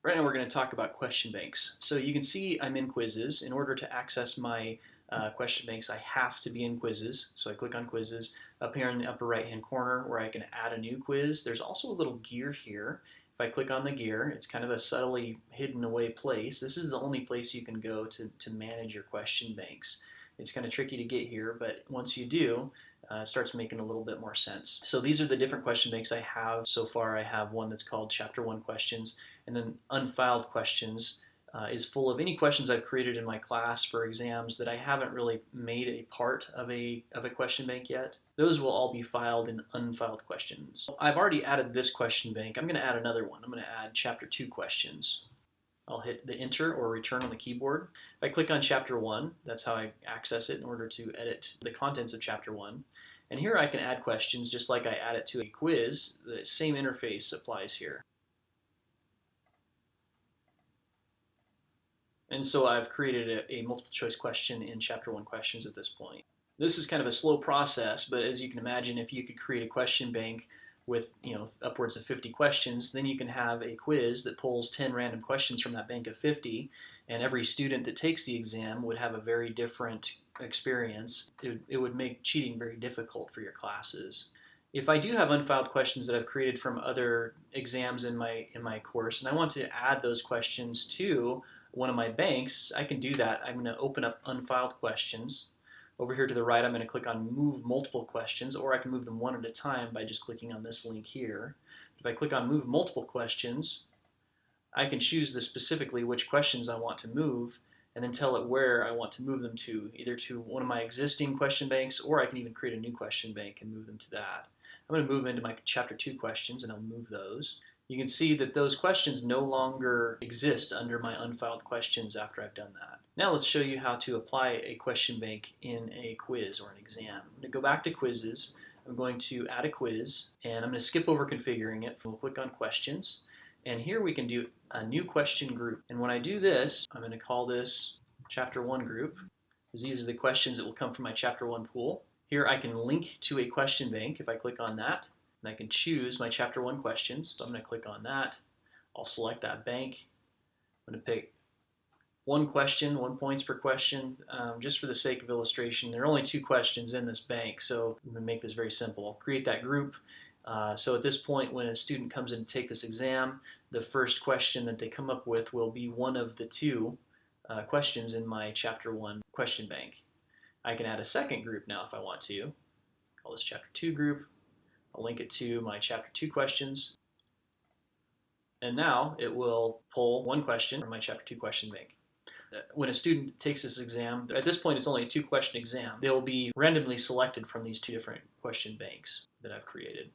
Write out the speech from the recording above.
Right now we're going to talk about question banks. So you can see I'm in quizzes. In order to access my question banks, I have to be in quizzes. So I click on quizzes. Up here in the upper right hand corner where I can add a new quiz, there's also a little gear here. If I click on the gear, it's kind of a subtly hidden away place. This is the only place you can go to manage your question banks. It's kind of tricky to get here, but once you do, it starts making a little bit more sense. So these are the different question banks I have so far. I have one that's called Chapter 1 Questions, and then Unfiled Questions is full of any questions I've created in my class for exams that I haven't really made a part of a question bank yet. Those will all be filed in Unfiled Questions. I've already added this question bank. I'm going to add another one. I'm going to add Chapter 2 Questions. I'll hit the enter or return on the keyboard. If I click on Chapter 1, that's how I access it in order to edit the contents of Chapter 1. And here I can add questions just like I add it to a quiz. The same interface applies here. And so I've created a multiple choice question in Chapter 1 Questions at this point. This is kind of a slow process, but as you can imagine, if you could create a question bank with upwards of 50 questions, then you can have a quiz that pulls 10 random questions from that bank of 50, and every student that takes the exam would have a very different experience. It would make cheating very difficult for your classes. If I do have unfiled questions that I've created from other exams in my course, and I want to add those questions to one of my banks, I can do that. I'm going to open up unfiled questions. Over here to the right, I'm going to click on Move Multiple Questions, or I can move them one at a time by just clicking on this link here. If I click on Move Multiple Questions, I can choose specifically which questions I want to move, and then tell it where I want to move them to, either to one of my existing question banks, or I can even create a new question bank and move them to that. I'm going to move them into my Chapter 2 questions, and I'll move those. You can see that those questions no longer exist under my unfiled questions after I've done that. Now let's show you how to apply a question bank in a quiz or an exam. I'm going to go back to quizzes. I'm going to add a quiz, and I'm going to skip over configuring it. We'll click on questions, and here we can do a new question group. And when I do this, I'm going to call this Chapter 1 group, because these are the questions that will come from my Chapter 1 pool. Here I can link to a question bank if I click on that. And I can choose my Chapter 1 questions. So I'm going to click on that. I'll select that bank. I'm going to pick one question, 1 points per question. Just for the sake of illustration, there are only 2 questions in this bank, so I'm going to make this very simple. I'll create that group. So at this point, when a student comes in to take this exam, the first question that they come up with will be one of the 2 questions in my Chapter 1 question bank. I can add a second group now if I want to. Call this Chapter 2 group. I'll link it to my Chapter 2 questions. And now it will pull one question from my Chapter 2 question bank. When a student takes this exam, at this point it's only a 2-question exam, they'll be randomly selected from these 2 different question banks that I've created.